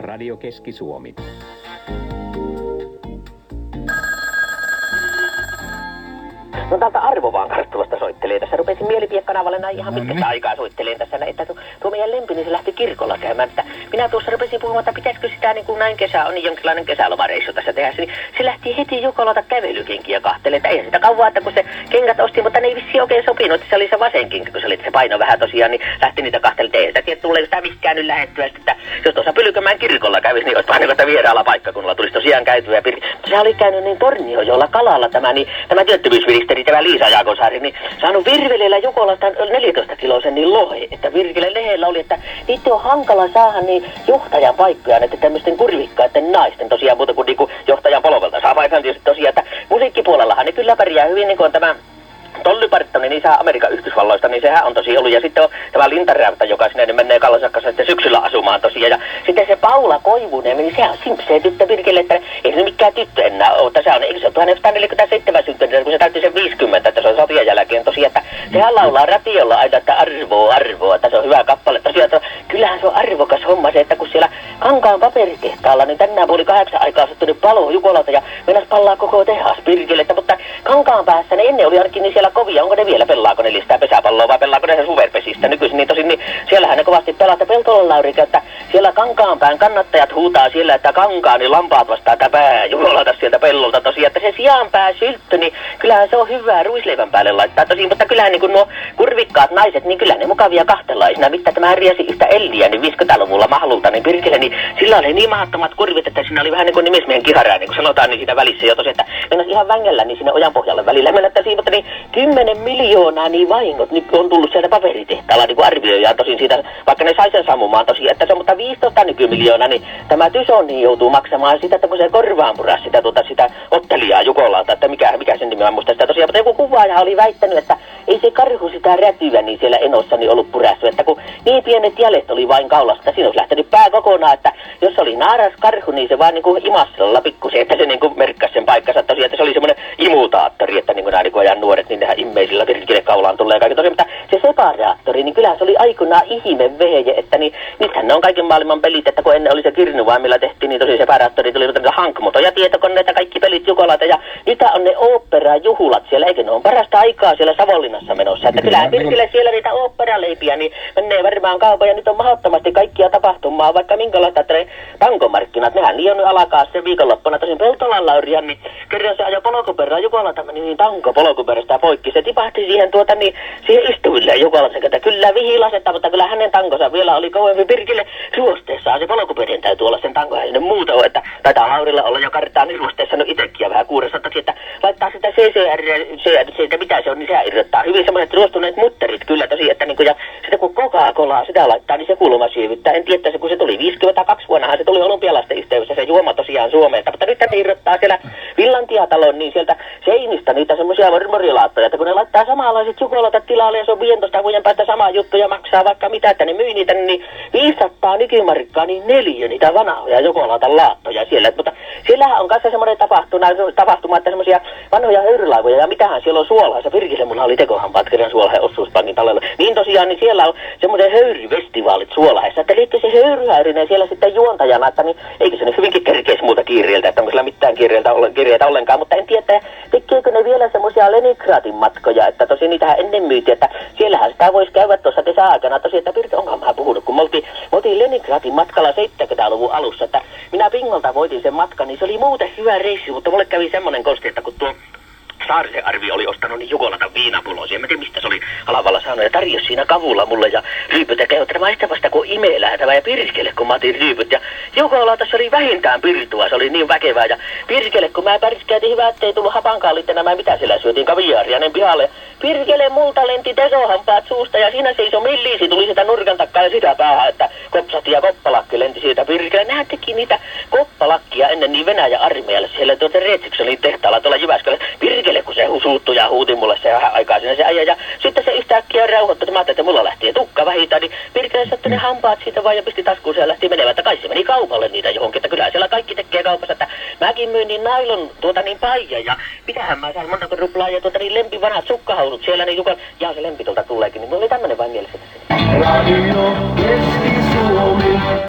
Radio Keski-Suomi. No täältä Arvo vaan Karstulasta soittelee. Tässä rupesin Mielipide-kanavalle näin ihan pitkästä aikaa soitteleen tässä. Että tuo meidän lempi, niin se lähti kirkolla käymään. Että minä tuossa rupesin puhumaan, että pitäisikö sitä niin kuin näin kesä on, niin jonkinlainen kesälomareissu tässä tehdä. Niin se lähti heti Jukolata kävelykenkiä kahtelemaan. Että ei sitä kauan, että kun se kengät osti, mutta ne ei vissiin oikein sopinut. Että se oli se vasen kenkä, kun se oli se paino vähän tosiaan, niin lähti niitä kahtelemaan. Ei sitä tiedä, tuleeko sitä mihinkään nyt lähettyä. Että jos tuossa Pylkönmäen kirkolla kävisi, niin olisi vähän niin kuin vieraalla paikkakunnalla tulisi tosiaan käytyä. Se oli käynyt niin Tornionjoella kalalla tämä työttömyysministeri, tämä Liisa Jaakonsaari, niin saanut Virvelellä Jukolasta 14-kiloisen niin lohe, että Virkelen lehdellä oli, että niitä on hankala saada niin johtajan paikkoja, että tämmöisten kurvikkaiden naisten tosiaan muuta kuin niinku johtajan polvelta saa paikan tietysti tosiaan, että musiikkipuolellahan ne kyllä pärjää hyvin, niin kuin on tämä Tolly Partonen, niin isä Amerikan Yhdysvalloista, niin sehän on tosi ollut. Ja sitten on tämä Lintaräytä, joka sinne menee Kallasakassa sitten syksyllä asumaan tosiaan. Ja sitten se Paula Koivunen, niin sehän on simpseen tyttö Virkelle, että ei se mikään tyttö enää ole. Että se on, eikö se ole 1947 syntynyt, kun se täytti sen 50, että se on sotien jälkeen tosiaan. Että sehän laulaa ratiolla aina, että arvoa, että se on hyvä kappale. Tosiaan, että kyllähän se on arvokas homma se, että kun siellä Kankaan paperitehtaalla, niin tänään puoli 8 aikaa sattunut palo Jukolalta ja mennäs pallaa koko tehas Virkelle. Mutta Kankaan päässä ne ennen oli ainakin niin siellä kovia, onko ne vielä, pelaako ne listää pesäpalloa vai pelaako ne superpesistä nykyisin, niin tosin niin siellähän ne kovasti pelaa, Peltolan Lauri, että siellä Kankaanpään kannattajat huutaa siellä, että Kankaani lampaat vastaa täpää Jukolata sieltä pellolta tosiaan, että se sijaanpää syltty, niin kyllähän se on hyvää ruisleivän päälle laittaa tosiaan, mutta kyllähän niin kuin nuo kurvikkaat naiset, niin kyllä ne mukavia kahtelaisina, mitä tämä riesi yhtä Elliä, niin 50-luvulla mahlulta, niin Pirkele, niin sillä oli niin mahdottomat kurvit, että siinä oli vähän niin kuin nimismiehen kiharää, niin kuin sanotaan, niin siinä välissä jo tosiaan, että mennäs ihan vängellä, niin sinne ojan pohjalle välillä mennättäisiin, mutta niin 10 miljoonaa niin vahingot nyt on tullut sieltä paperitehtaalla niin kuin arvioidaan tosin siitä, vaikka ne sai sen sammumaan tosiaan, että se on mutta 15 nykymiljoonaa, niin tämä Tyson niin joutuu maksamaan sitä, että kun se korvaan puras sitä ottelijaa Jukolalta, että mikä sen nimi on muista sitä tosiaan, mutta joku kuvaaja oli väittänyt, että ei se karhu sitä rätyä niin siellä enossa niin ollut purassu, että kun niin pienet jäljet oli vain kaulassa, että siinä olisi lähtenyt pää kokonaan, että jos oli naaras karhu, niin se vaan niin kuin imassalla pikkusen, että se niin kuin merkkasi sen paikkansa tosiaan, että se oli semmoinen imutaattori, että niin kuin nämä niin kuin ajan nuoret, niin nehän immeisillä Virkille kaulaan tulee kaikki tosiaan, mutta se separaattori, niin kyllähän se oli aikanaan ihme vehje, että niin nythän ne on kaiken maailman pelit, että kun ennen oli se Kirnuvain, millä tehtiin, niin tosiaan separaattori tuli hankmotoja, tietokoneita, kaikki pelit Jukolalta, ja nyt on ne oopperajuhlat siellä, eikö ne on parasta aikaa siellä Savonlinnassa menossa, että kyllähän Virkille siellä niitä oopperaleipiä, niin menee varmaan kaupan, ja nyt on mahdottomasti kaikkia tapahtumaa, vaikka minkälaista, että ne tankomarkkinat, nehän liian nyt alkaa se viikonloppuna, tosin Peltolan Lauria, niin kerran se ajoi polkuperään Jukolalta, meni niin tanko polkuperästä poikki, se tipahti siihen siihen istuville Jukolalta, että kyllä vihilasetta, mutta kyllä hänen tankonsa vielä oli kovempi Pirkille ruosteessaan, se polkuperän täytyy olla sen tanko, hänen muuta on, että taitaa Laurilla olla jo karttaa niin ruosteessa nyt itsekin ja vähän kuuressa takia, että laittaa sitä CCR, mitä se on, niin sehän irrottaa hyvin semmoiset ruostuneet mutterit kyllä tosi, että niin kuin, ja sitten kun Coca-Colaa sitä laittaa, niin se kulma sievittää, en tiedä, että kun se tuli 52 vuonnahan se tuli olympialaisten yhteydessä se juoma tosiaan Suomeen, mutta nyt se irrottaa siellä Villantiatalon, niin sieltä seinistä niitä semmoisia mormorilaattoja, että kun ne laittaa samanlaiset Jukolatat tilalle ja se on 15 vuoden päästä sama juttu ja maksaa vaikka mitä, että ne myy niitä, niin 500 nykymarkkaa, niin 4 niitä vanhoja Jukolatan laattoja siellä, mutta siellähän on kanssa semmoinen tapahtuma, että semmoisia vanhoja höyrylaivoja ja mitähän siellä on suolaissa, Virkille mulla oli tekohampaat kerran Suolahen osuuspankin tallella, niin tosiaan, niin siellä on semmoinen höyryfestivaalit Suolahessa, että liikkö se höyryhäyrinen siellä sitten juontajana, että niin eikö se nyt hyvinkin kerkeisi muuta kiireiltä, että onko sillä mitään kiireitä ollenkaan, mutta en tiedä, tekeekö ne vielä semmoisia Leningradin matkoja, että tosi niitähän ennen myytiin, että siellähän sitä voisi käydä tuossa kesäaikana tosiaan, että Pirkki, onkohan mä puhunut, kun me oltiin Leningradin matkalla 70-luvun alussa, että minä Pingolta voitin sen matkan, niin se oli muuten hyvä reissu, mutta mulle kävi semmoinen konsti, että kun tuo Saarisen Arvi oli ostanut niin Jukolatan viinapulosia. Mä tiedän, mistä se oli Alavalla saanut ja tarjosi siinä kavulla mulle ja ryypyt ja kehotti. Mä sitä vasta kun imelähtävä ja Pirskelle, kun mä otin ryypyt. Ja Jukolatassa oli vähintään pirtua, se oli niin väkevää. Ja Pirskelle, kun mä pärskäytin hyvä, ettei tullut hapankaalit enää, mitä siellä syötiin, kaviaaria ne pihalle. Pirskelle multa lenti tesohampaat suusta ja siinä seisoi milliisi, tuli sitä nurkan takkaa ja sitä päähän, että kopsahti ja koppalakki lenti siitä Pirskelle. Nehän teki niitä koppalakkia ennen niin Venäjän armeijalle siellä tuota Reetsiksonin tehtaalla tuolla Jyväskylässä. Pirskelle, kun se suuttui ja huuti mulle se vähän aikaa siinä se äijä. Ja sitten se yhtäkkiä rauhoittui, että mä ajattelin, että mulla lähti tukka vähintään, niin Pirskelle sattui ne hampaat siitä vaan ja pisti taskuun ja lähti menevän, että kai se meni kaupalle niitä johonkin, että kyllä siellä kaikki tekee kaupassa, että mäkin myin niin nailon niin paija ja mitähän mä sain montako ruplaa ja niin lempivanhat sukkahaudut siellä, niin Jukon, jaa se lempi tuolta tuleekin, niin mulla oli tämmönen vain mielessä tässä. Radio